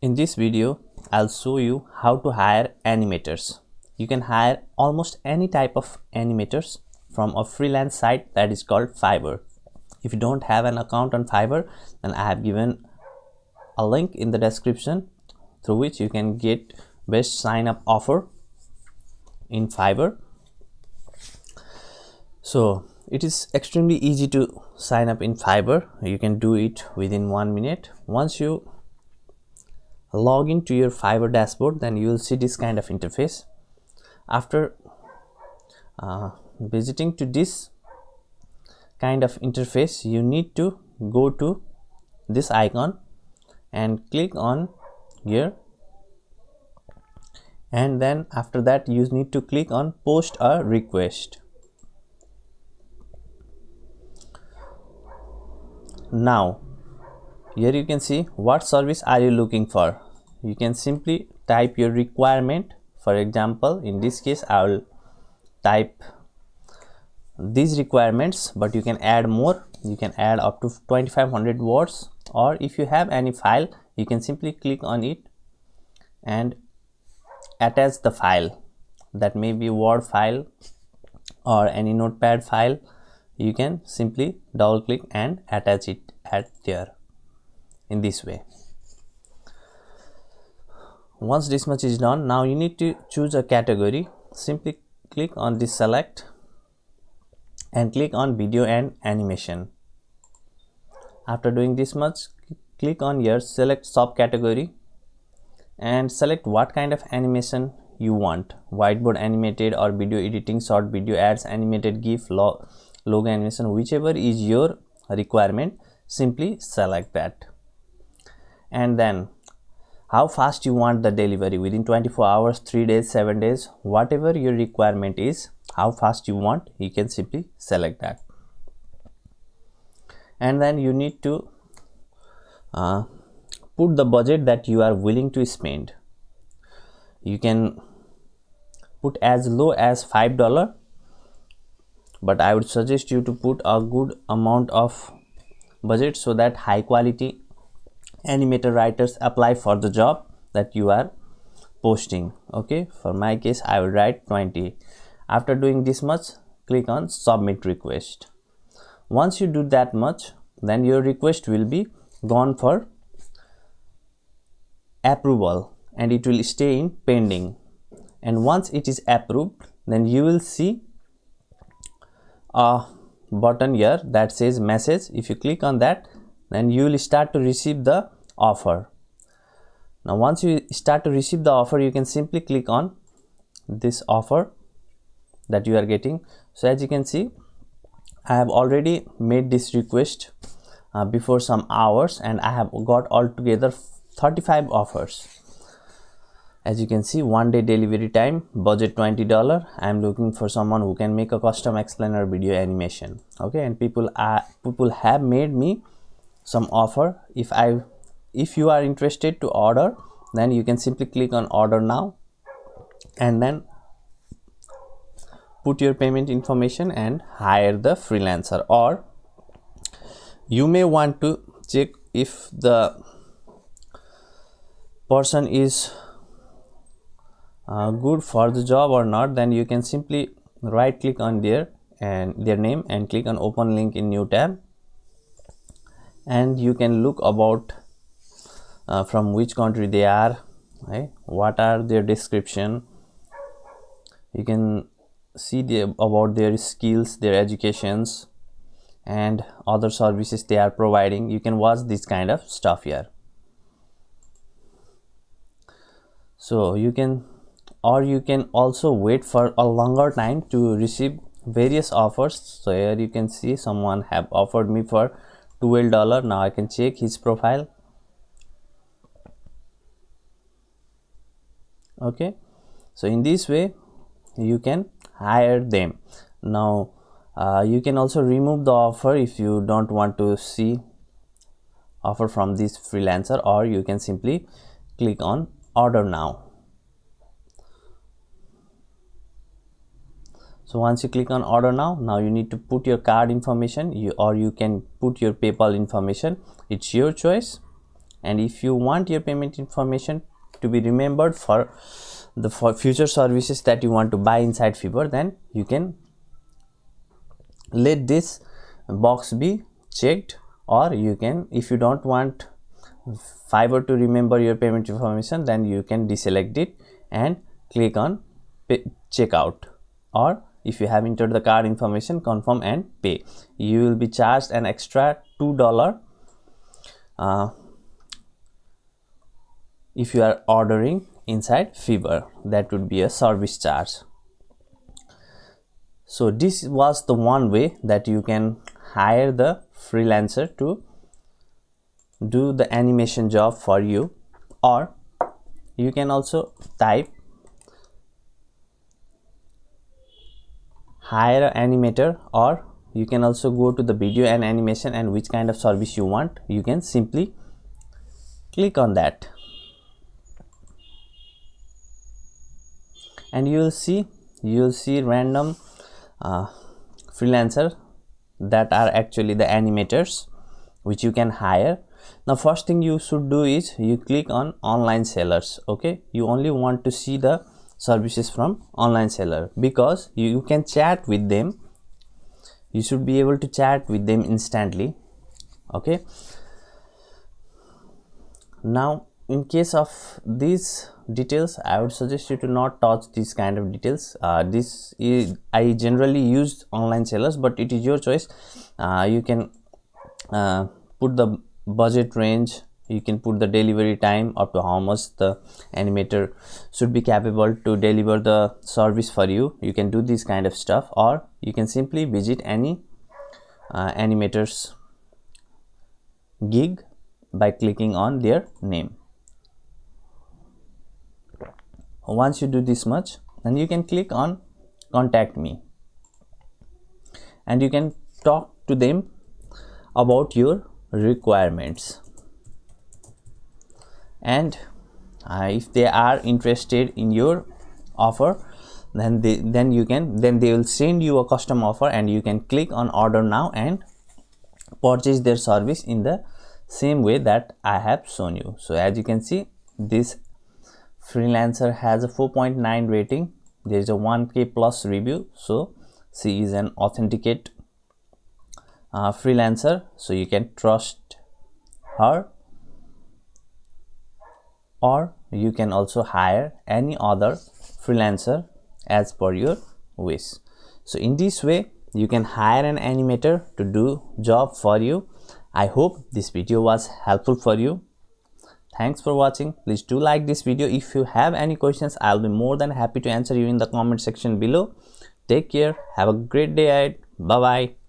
In this video, I'll show you how to hire animators. You can hire almost any type of animators from a freelance site that is called Fiverr. If you don't have an account on Fiverr, then I have given a link in the description through which you can get best sign up offer in Fiverr. So it is extremely easy to sign up in Fiverr. You can do it within 1 minute. Once you log into your Fiverr dashboard, then you will see this kind of interface. After visiting to this kind of interface, you need to go to this icon and click on here, and then after that you need to click on post a request. Now here you can see what service are you looking for. You can simply type your requirement. For example, in this case I will type these requirements, but you can add more. You can add up to 2500 words, or if you have any file, you can simply click on it and attach the file. That may be Word file or any notepad file. You can simply double click and attach it at there in this way. Once this much is done, now you need to choose a category. Simply click on this select and click on video and animation. After doing this much, click on here, select subcategory and select what kind of animation you want: whiteboard animated or video editing, short video ads, animated GIF, logo animation, whichever is your requirement. Simply select that, and then how fast you want the delivery, within 24 hours, 3 days, 7 days, whatever your requirement is, how fast you want, you can simply select that. And then you need to put the budget that you are willing to spend. You can put as low as $5, but I would suggest you to put a good amount of budget so that high quality animator writers apply for the job that you are posting. Okay, for my case I will write 20. After doing this much, click on submit request. Once you do that much, then your request will be gone for approval and it will stay in pending. And once it is approved, then you will see a button here that says message. If you click on that, then you will start to receive the offer. Now once you start to receive the offer, you can simply click on this offer that you are getting. So as you can see, I have already made this request before some hours, and I have got altogether 35 offers. As you can see, 1 day delivery time, budget $20. I am looking for someone who can make a custom explainer video animation. Okay, and people have made me some offer. If you are interested to order, then you can simply click on order now and then put your payment information and hire the freelancer. Or you may want to check if the person is good for the job or not. Then you can simply right click on their name and click on open link in new tab, and you can look about from which country they are, right? What are their description. You can see about their skills, their educations, and other services they are providing. You can watch this kind of stuff here. So you can also wait for a longer time to receive various offers. So here you can see someone have offered me for $12. Now I can check his profile. Okay, so in this way you can hire them. Now you can also remove the offer if you don't want to see offer from this freelancer, or you can simply click on order now. So once you click on order now you need to put your card information, or you can put your PayPal information. It's your choice. and if you want your payment information to be remembered for the future services that you want to buy inside Fiverr, then you can let this box be checked, or you can, if you don't want Fiverr to remember your payment information, then you can deselect it and click on checkout, or if you have entered the card information, confirm and pay. You will be charged an extra $2 if you are ordering inside Fiverr. That would be a service charge. So this was the one way that you can hire the freelancer to do the animation job for you, or you can also type hire an animator, or you can also go to the video and animation and which kind of service you want. You can simply click on that and you will see random freelancer that are actually the animators which you can hire. Now first thing you should do is you click on online sellers. Okay, you only want to see the services from online seller, because you can chat with them. You should be able to chat with them instantly. Okay, now in case of these details, I would suggest you to not touch these kind of details. This is, I generally use online sellers, but it is your choice. You can put the budget range, you can put the delivery time up to how much the animator should be capable to deliver the service for you. You can do this kind of stuff, or you can simply visit any animator's gig by clicking on their name. Once you do this much, then you can click on contact me and you can talk to them about your requirements, and if they are interested in your offer, then they will send you a custom offer, and you can click on order now and purchase their service in the same way that I have shown you. So as you can see, this freelancer has a 4.9 rating. There is a 1K plus review, so she is an authenticate freelancer, so you can trust her. Or you can also hire any other freelancer as per your wish. So in this way you can hire an animator to do job for you. I hope this video was helpful for you. Thanks for watching. Please do like this video. If you have any questions, I'll be more than happy to answer you in the comment section below. Take care. Have a great day ahead. Bye bye.